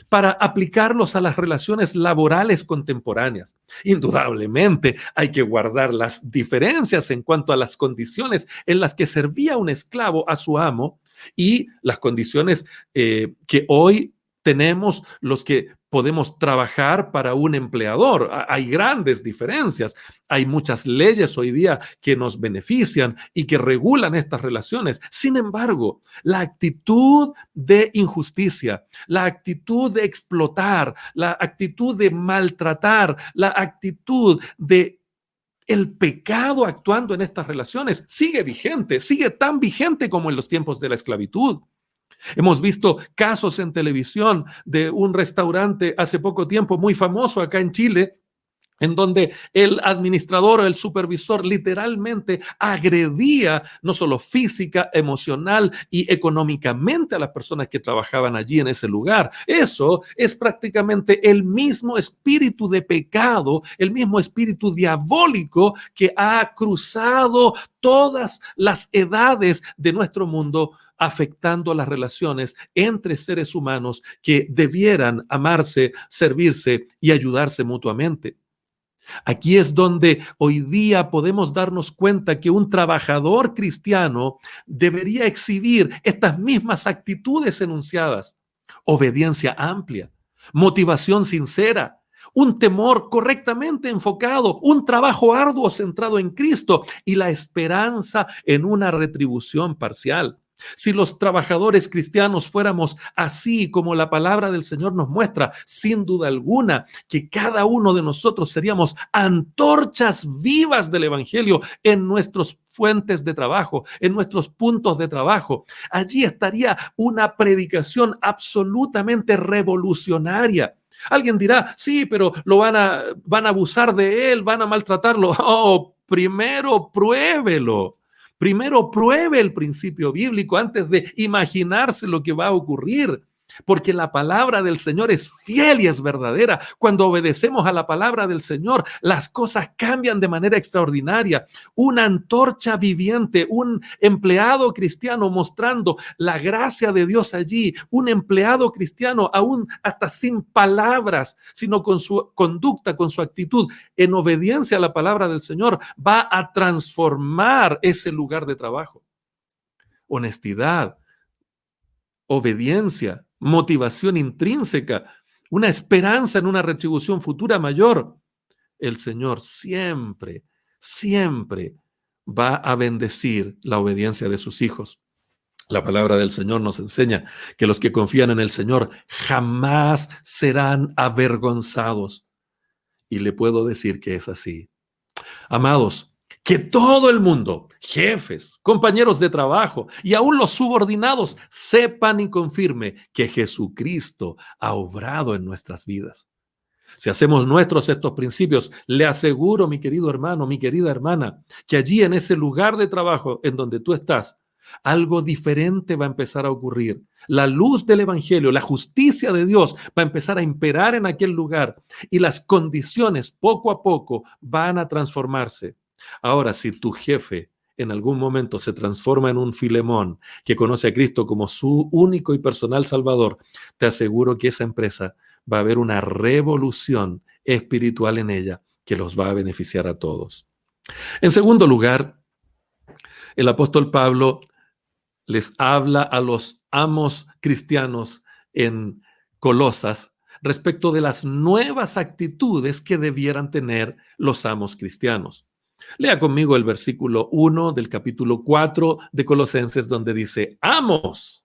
para aplicarlos a las relaciones laborales contemporáneas. Indudablemente hay que guardar las diferencias en cuanto a las condiciones en las que servía un esclavo a su amo y las condiciones que hoy tenemos los que podemos trabajar para un empleador. Hay grandes diferencias. Hay muchas leyes hoy día que nos benefician y que regulan estas relaciones. Sin embargo, la actitud de injusticia, la actitud de explotar, la actitud de maltratar, la actitud de el pecado actuando en estas relaciones sigue vigente, sigue tan vigente como en los tiempos de la esclavitud. Hemos visto casos en televisión de un restaurante hace poco tiempo muy famoso acá en Chile, en donde el administrador o el supervisor literalmente agredía no solo física, emocional y económicamente a las personas que trabajaban allí en ese lugar. Eso es prácticamente el mismo espíritu de pecado, el mismo espíritu diabólico que ha cruzado todas las edades de nuestro mundo, afectando las relaciones entre seres humanos que debieran amarse, servirse y ayudarse mutuamente. Aquí es donde hoy día podemos darnos cuenta que un trabajador cristiano debería exhibir estas mismas actitudes enunciadas: obediencia amplia, motivación sincera, un temor correctamente enfocado, un trabajo arduo centrado en Cristo y la esperanza en una retribución parcial. Si los trabajadores cristianos fuéramos así como la palabra del Señor nos muestra, sin duda alguna, que cada uno de nosotros seríamos antorchas vivas del Evangelio en nuestras fuentes de trabajo, en nuestros puntos de trabajo. Allí estaría una predicación absolutamente revolucionaria. Alguien dirá, sí, pero van a abusar de él, van a maltratarlo. Oh, primero pruébelo. Primero pruebe el principio bíblico antes de imaginarse lo que va a ocurrir. Porque la palabra del Señor es fiel y es verdadera. Cuando obedecemos a la palabra del Señor, las cosas cambian de manera extraordinaria. Una antorcha viviente, un empleado cristiano mostrando la gracia de Dios allí, un empleado cristiano aún hasta sin palabras, sino con su conducta, con su actitud, en obediencia a la palabra del Señor, va a transformar ese lugar de trabajo. Honestidad, obediencia, motivación intrínseca, una esperanza en una retribución futura mayor. El Señor siempre, siempre va a bendecir la obediencia de sus hijos. La palabra del Señor nos enseña que los que confían en el Señor jamás serán avergonzados. Y le puedo decir que es así. Amados, que todo el mundo, jefes, compañeros de trabajo y aún los subordinados, sepan y confirme que Jesucristo ha obrado en nuestras vidas. Si hacemos nuestros estos principios, le aseguro, mi querido hermano, mi querida hermana, que allí en ese lugar de trabajo en donde tú estás, algo diferente va a empezar a ocurrir. La luz del Evangelio, la justicia de Dios va a empezar a imperar en aquel lugar y las condiciones poco a poco van a transformarse. Ahora, si tu jefe en algún momento se transforma en un Filemón que conoce a Cristo como su único y personal Salvador, te aseguro que esa empresa va a haber una revolución espiritual en ella que los va a beneficiar a todos. En segundo lugar, el apóstol Pablo les habla a los amos cristianos en Colosas respecto de las nuevas actitudes que debieran tener los amos cristianos. Lea conmigo el versículo 1 del capítulo 4 de Colosenses, donde dice: amos,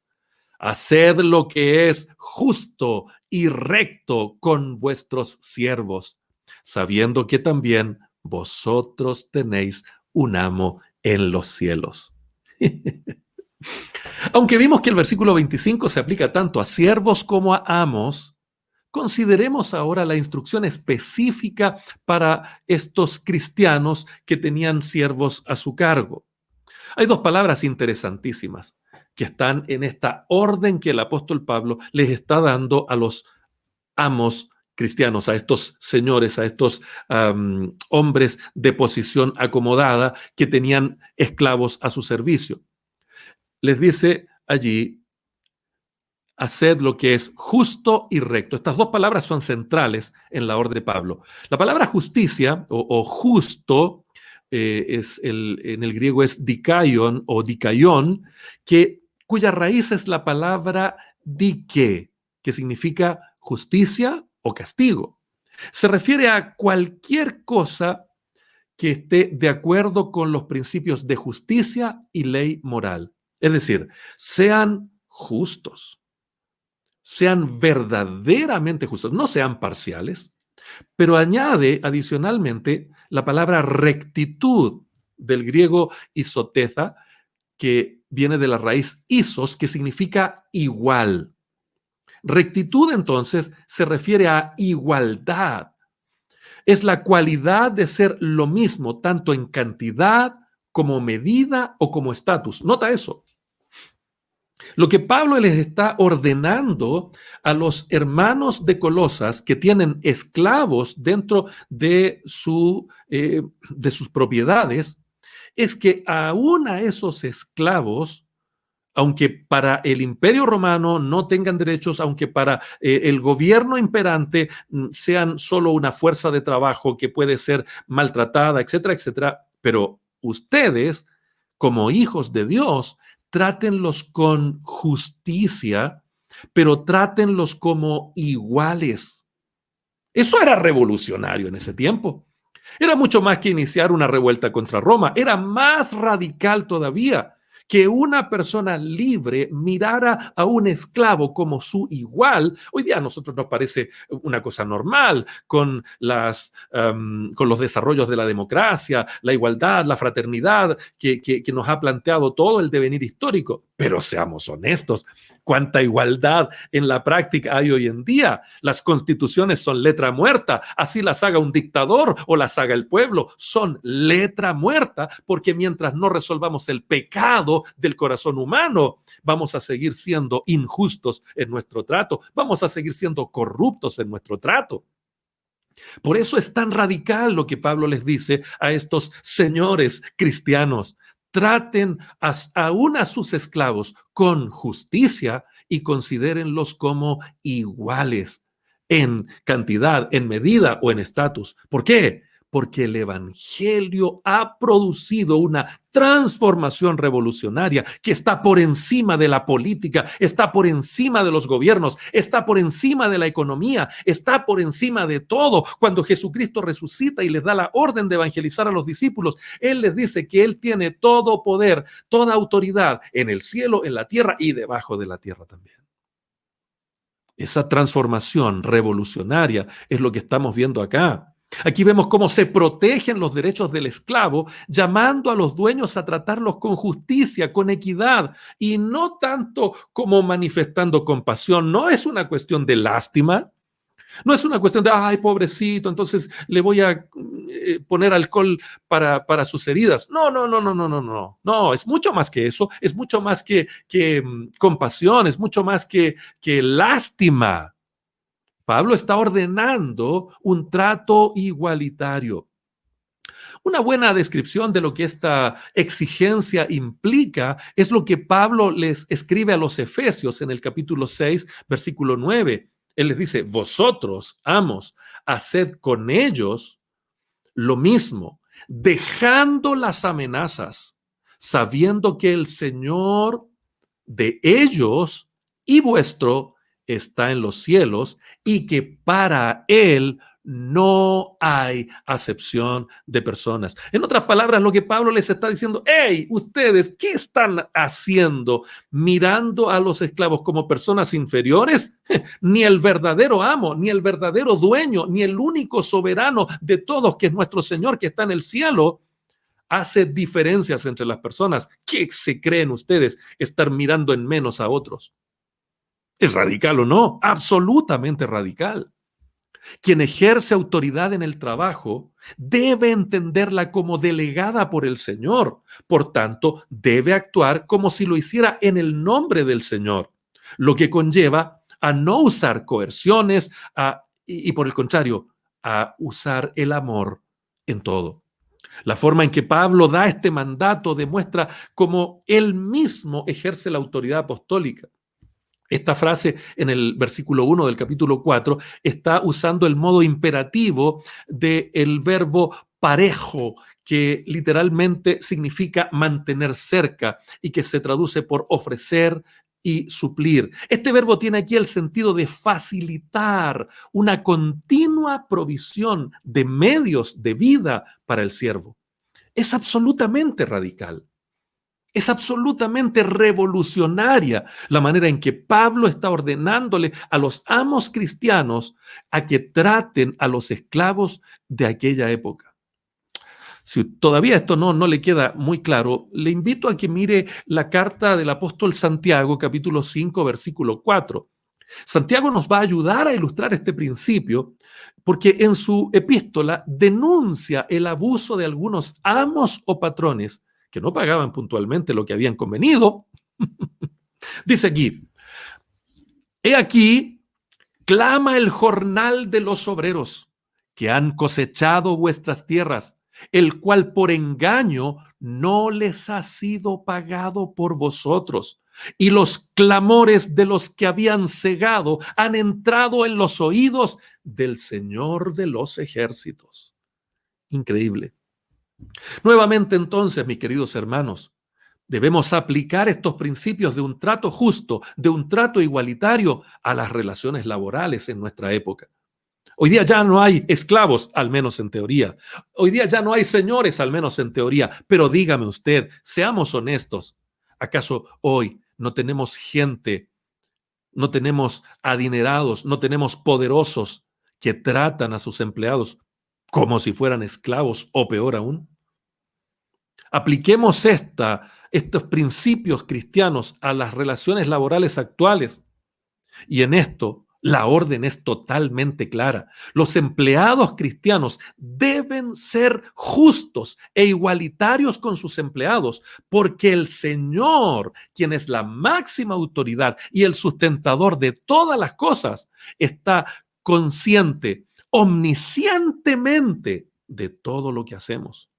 haced lo que es justo y recto con vuestros siervos, sabiendo que también vosotros tenéis un amo en los cielos. Aunque vimos que el versículo 25 se aplica tanto a siervos como a amos, consideremos ahora la instrucción específica para estos cristianos que tenían siervos a su cargo. Hay dos palabras interesantísimas que están en esta orden que el apóstol Pablo les está dando a los amos cristianos, a estos señores, a estos hombres de posición acomodada que tenían esclavos a su servicio. Les dice allí: haced lo que es justo y recto. Estas dos palabras son centrales en la orden de Pablo. La palabra justicia o justo en el griego es dikaion o dikaion, cuya raíz es la palabra dike, que significa justicia o castigo. Se refiere a cualquier cosa que esté de acuerdo con los principios de justicia y ley moral. Es decir, sean justos, sean verdaderamente justos, no sean parciales, pero añade adicionalmente la palabra rectitud del griego isoteza, que viene de la raíz isos, que significa igual. Rectitud entonces se refiere a igualdad. es la cualidad de ser lo mismo, tanto en cantidad como medida o como estatus. Nota eso. Lo que Pablo les está ordenando a los hermanos de Colosas que tienen esclavos dentro de sus propiedades es que aún a esos esclavos, aunque para el Imperio Romano no tengan derechos, aunque para el gobierno imperante sean solo una fuerza de trabajo que puede ser maltratada, etcétera, etcétera, pero ustedes, como hijos de Dios, trátenlos con justicia, pero trátenlos como iguales. Eso era revolucionario en ese tiempo. Era mucho más que iniciar una revuelta contra Roma. Era más radical todavía que una persona libre mirara a un esclavo como su igual. Hoy día a nosotros nos parece una cosa normal con los desarrollos de la democracia, la igualdad, la fraternidad que nos ha planteado todo el devenir histórico. Pero seamos honestos, ¿cuánta igualdad en la práctica hay hoy en día? Las constituciones son letra muerta, así las haga un dictador o las haga el pueblo, son letra muerta, porque mientras no resolvamos el pecado del corazón humano, vamos a seguir siendo injustos en nuestro trato, vamos a seguir siendo corruptos en nuestro trato. Por eso es tan radical lo que Pablo les dice a estos señores cristianos. Traten aún a sus esclavos con justicia y considérenlos como iguales en cantidad, en medida o en estatus. ¿Por qué? Porque el evangelio ha producido una transformación revolucionaria que está por encima de la política, está por encima de los gobiernos, está por encima de la economía, está por encima de todo. Cuando Jesucristo resucita y les da la orden de evangelizar a los discípulos, Él les dice que Él tiene todo poder, toda autoridad en el cielo, en la tierra y debajo de la tierra también. Esa transformación revolucionaria es lo que estamos viendo acá. Aquí vemos cómo se protegen los derechos del esclavo, llamando a los dueños a tratarlos con justicia, con equidad, y no tanto como manifestando compasión. No es una cuestión de lástima, no es una cuestión de, ay, pobrecito, entonces le voy a poner alcohol para sus heridas. No, no, no, no, no, no, no. No, es mucho más que eso, es mucho más que compasión, es mucho más que lástima. Pablo está ordenando un trato igualitario. Una buena descripción de lo que esta exigencia implica es lo que Pablo les escribe a los Efesios en el capítulo 6, versículo 9. Él les dice, vosotros, amos, haced con ellos lo mismo, dejando las amenazas, sabiendo que el Señor de ellos y vuestro está en los cielos y que para Él no hay acepción de personas. En otras palabras, lo que Pablo les está diciendo, hey, ustedes, ¿qué están haciendo? ¿Mirando a los esclavos como personas inferiores? Ni el verdadero amo, ni el verdadero dueño, ni el único soberano de todos, que es nuestro Señor que está en el cielo, hace diferencias entre las personas. ¿Qué se creen ustedes estar mirando en menos a otros? ¿Es radical o no? Absolutamente radical. Quien ejerce autoridad en el trabajo debe entenderla como delegada por el Señor. Por tanto, debe actuar como si lo hiciera en el nombre del Señor, lo que conlleva a no usar coerciones y por el contrario, a usar el amor en todo. La forma en que Pablo da este mandato demuestra cómo él mismo ejerce la autoridad apostólica. Esta frase en el versículo 1 del capítulo 4 está usando el modo imperativo del verbo parejo, que literalmente significa mantener cerca y que se traduce por ofrecer y suplir. Este verbo tiene aquí el sentido de facilitar una continua provisión de medios de vida para el siervo. Es absolutamente radical. Es absolutamente revolucionaria la manera en que Pablo está ordenándole a los amos cristianos a que traten a los esclavos de aquella época. Si todavía esto no le queda muy claro, le invito a que mire la carta del apóstol Santiago, capítulo 5, versículo 4. Santiago nos va a ayudar a ilustrar este principio porque en su epístola denuncia el abuso de algunos amos o patrones que no pagaban puntualmente lo que habían convenido. Dice aquí, he aquí, clama el jornal de los obreros que han cosechado vuestras tierras, el cual por engaño no les ha sido pagado por vosotros. Y los clamores de los que habían cegado han entrado en los oídos del Señor de los ejércitos. Increíble. Nuevamente entonces, mis queridos hermanos, debemos aplicar estos principios de un trato justo, de un trato igualitario a las relaciones laborales en nuestra época. Hoy día ya no hay esclavos, al menos en teoría. Hoy día ya no hay señores, al menos en teoría. Pero dígame usted, seamos honestos. ¿Acaso hoy no tenemos gente, no tenemos adinerados, no tenemos poderosos que tratan a sus empleados como si fueran esclavos o peor aún? Apliquemos estos principios cristianos a las relaciones laborales actuales. Y en esto, la orden es totalmente clara. Los empleados cristianos deben ser justos e igualitarios con sus empleados, porque el Señor, quien es la máxima autoridad y el sustentador de todas las cosas, está consciente, omniscientemente de todo lo que hacemos.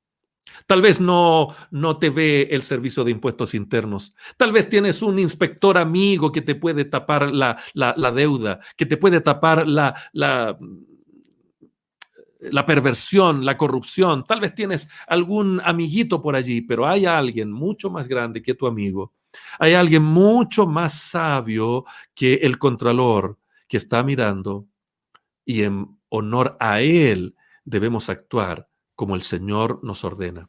Tal vez no te ve el servicio de impuestos internos. Tal vez tienes un inspector amigo que te puede tapar la deuda, que te puede tapar la perversión, la corrupción. Tal vez tienes algún amiguito por allí, pero hay alguien mucho más grande que tu amigo. Hay alguien mucho más sabio que el contralor que está mirando, y en honor a él debemos actuar como el Señor nos ordena.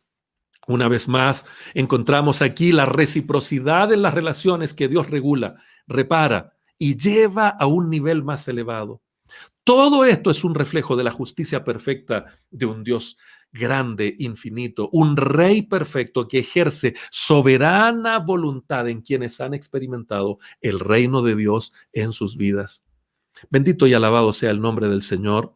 Una vez más, encontramos aquí la reciprocidad en las relaciones que Dios regula, repara y lleva a un nivel más elevado. Todo esto es un reflejo de la justicia perfecta de un Dios grande, infinito, un Rey perfecto que ejerce soberana voluntad en quienes han experimentado el reino de Dios en sus vidas. Bendito y alabado sea el nombre del Señor.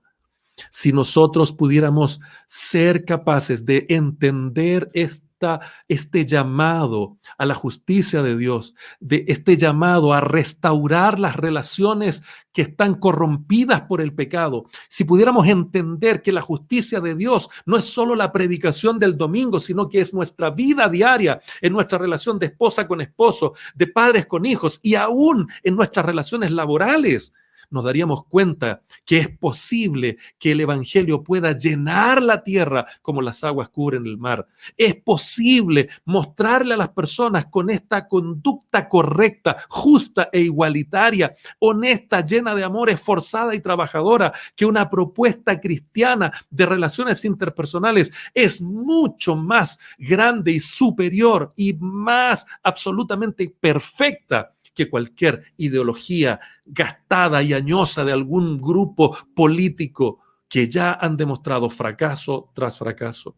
Si nosotros pudiéramos ser capaces de entender este llamado a la justicia de Dios, de este llamado a restaurar las relaciones que están corrompidas por el pecado, si pudiéramos entender que la justicia de Dios no es solo la predicación del domingo, sino que es nuestra vida diaria, en nuestra relación de esposa con esposo, de padres con hijos y aún en nuestras relaciones laborales, nos daríamos cuenta que es posible que el evangelio pueda llenar la tierra como las aguas cubren el mar. Es posible mostrarle a las personas con esta conducta correcta, justa e igualitaria, honesta, llena de amor, esforzada y trabajadora, que una propuesta cristiana de relaciones interpersonales es mucho más grande y superior y más absolutamente perfecta que cualquier ideología gastada y añosa de algún grupo político que ya han demostrado fracaso tras fracaso.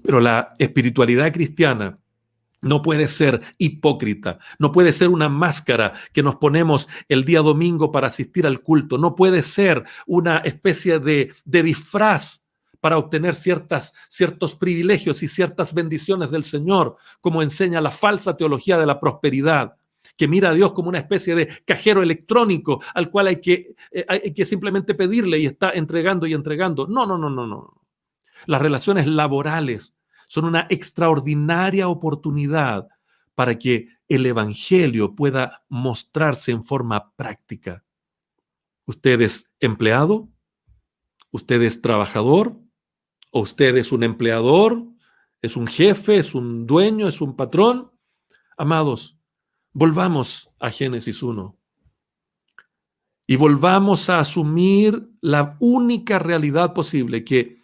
Pero la espiritualidad cristiana no puede ser hipócrita, no puede ser una máscara que nos ponemos el día domingo para asistir al culto, no puede ser una especie de disfraz para obtener ciertos privilegios y ciertas bendiciones del Señor, como enseña la falsa teología de la prosperidad, que mira a Dios como una especie de cajero electrónico al cual hay que simplemente pedirle y está entregando y entregando. No. Las relaciones laborales son una extraordinaria oportunidad para que el evangelio pueda mostrarse en forma práctica. ¿Usted es empleado? ¿Usted es trabajador? ¿O usted es un empleador? ¿Es un jefe? ¿Es un dueño? ¿Es un patrón? Amados, volvamos a Génesis 1 y volvamos a asumir la única realidad posible, que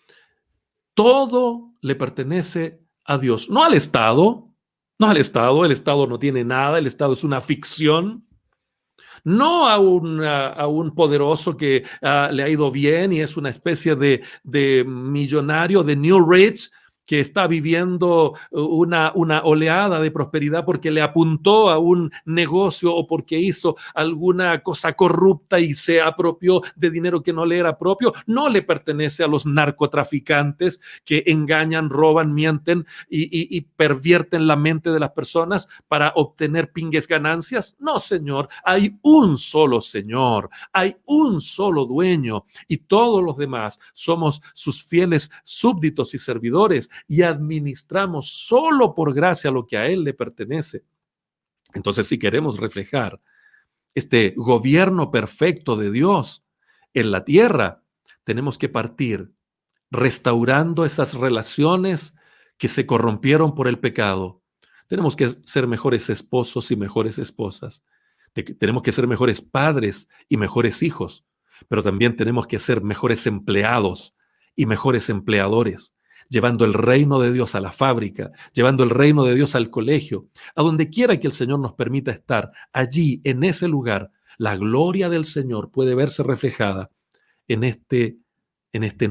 todo le pertenece a Dios, no al Estado, el Estado no tiene nada, el Estado es una ficción, no a un poderoso que le ha ido bien y es una especie de millonario, de New Rich, que está viviendo una oleada de prosperidad porque le apuntó a un negocio o porque hizo alguna cosa corrupta y se apropió de dinero que no le era propio, no le pertenece a los narcotraficantes que engañan, roban, mienten y pervierten la mente de las personas para obtener pingues ganancias. No, Señor, hay un solo Señor, hay un solo dueño y todos los demás somos sus fieles súbditos y servidores y administramos solo por gracia lo que a Él le pertenece. Entonces, si queremos reflejar este gobierno perfecto de Dios en la tierra, tenemos que partir restaurando esas relaciones que se corrompieron por el pecado. Tenemos que ser mejores esposos y mejores esposas. Tenemos que ser mejores padres y mejores hijos, pero también tenemos que ser mejores empleados y mejores empleadores, llevando el reino de Dios a la fábrica, llevando el reino de Dios al colegio, a donde quiera que el Señor nos permita estar. Allí, en ese lugar, la gloria del Señor puede verse reflejada en esta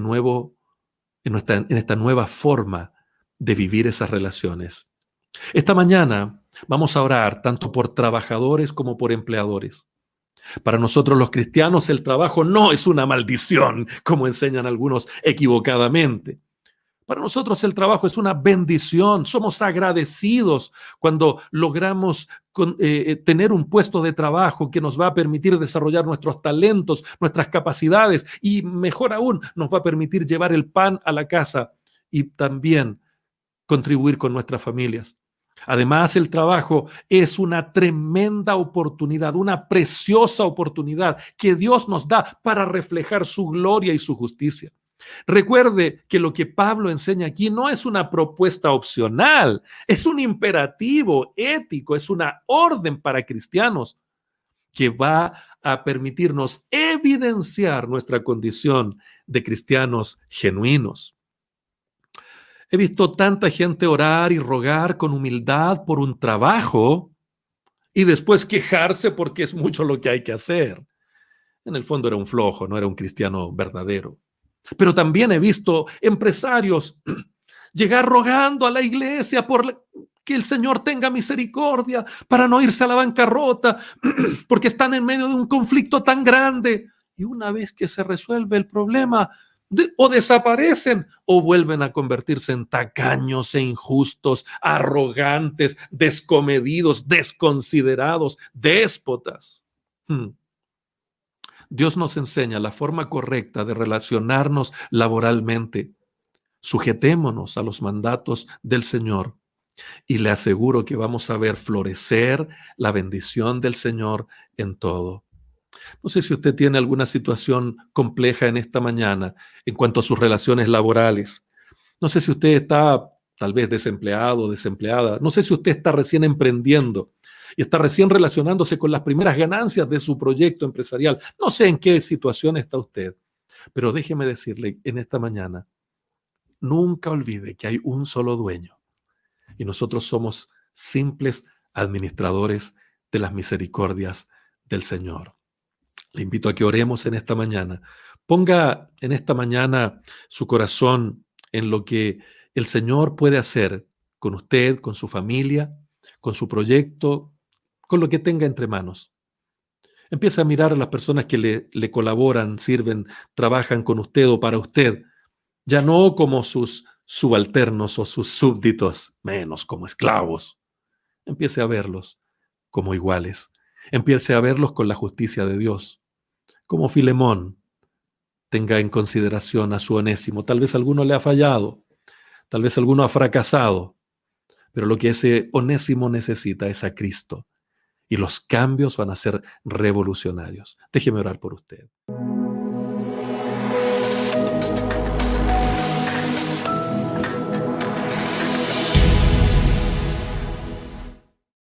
nueva forma de vivir esas relaciones. Esta mañana vamos a orar tanto por trabajadores como por empleadores. Para nosotros los cristianos el trabajo no es una maldición, como enseñan algunos equivocadamente. Para nosotros el trabajo es una bendición. Somos agradecidos cuando logramos tener un puesto de trabajo que nos va a permitir desarrollar nuestros talentos, nuestras capacidades y, mejor aún, nos va a permitir llevar el pan a la casa y también contribuir con nuestras familias. Además, el trabajo es una tremenda oportunidad, una preciosa oportunidad que Dios nos da para reflejar su gloria y su justicia. Recuerde que lo que Pablo enseña aquí no es una propuesta opcional, es un imperativo ético, es una orden para cristianos que va a permitirnos evidenciar nuestra condición de cristianos genuinos. He visto tanta gente orar y rogar con humildad por un trabajo y después quejarse porque es mucho lo que hay que hacer. En el fondo era un flojo, no era un cristiano verdadero. Pero también he visto empresarios llegar rogando a la iglesia por que el Señor tenga misericordia para no irse a la bancarrota, porque están en medio de un conflicto tan grande. Y una vez que se resuelve el problema, o desaparecen o vuelven a convertirse en tacaños e injustos, arrogantes, descomedidos, desconsiderados, déspotas. Dios nos enseña la forma correcta de relacionarnos laboralmente. Sujetémonos a los mandatos del Señor y le aseguro que vamos a ver florecer la bendición del Señor en todo. No sé si usted tiene alguna situación compleja en esta mañana en cuanto a sus relaciones laborales. No sé si usted está tal vez desempleado o desempleada. No sé si usted está recién emprendiendo y está recién relacionándose con las primeras ganancias de su proyecto empresarial. No sé en qué situación está usted, pero déjeme decirle en esta mañana, nunca olvide que hay un solo dueño y nosotros somos simples administradores de las misericordias del Señor. Le invito a que oremos en esta mañana. Ponga en esta mañana su corazón en lo que el Señor puede hacer con usted, con su familia, con su proyecto, con lo que tenga entre manos. Empiece a mirar a las personas que le colaboran, sirven, trabajan con usted o para usted, ya no como sus subalternos o sus súbditos, menos como esclavos. Empiece a verlos como iguales. Empiece a verlos con la justicia de Dios. Como Filemón, tenga en consideración a su Onésimo. Tal vez alguno le ha fallado, tal vez alguno ha fracasado, pero lo que ese Onésimo necesita es a Cristo. Y los cambios van a ser revolucionarios. Déjeme orar por usted.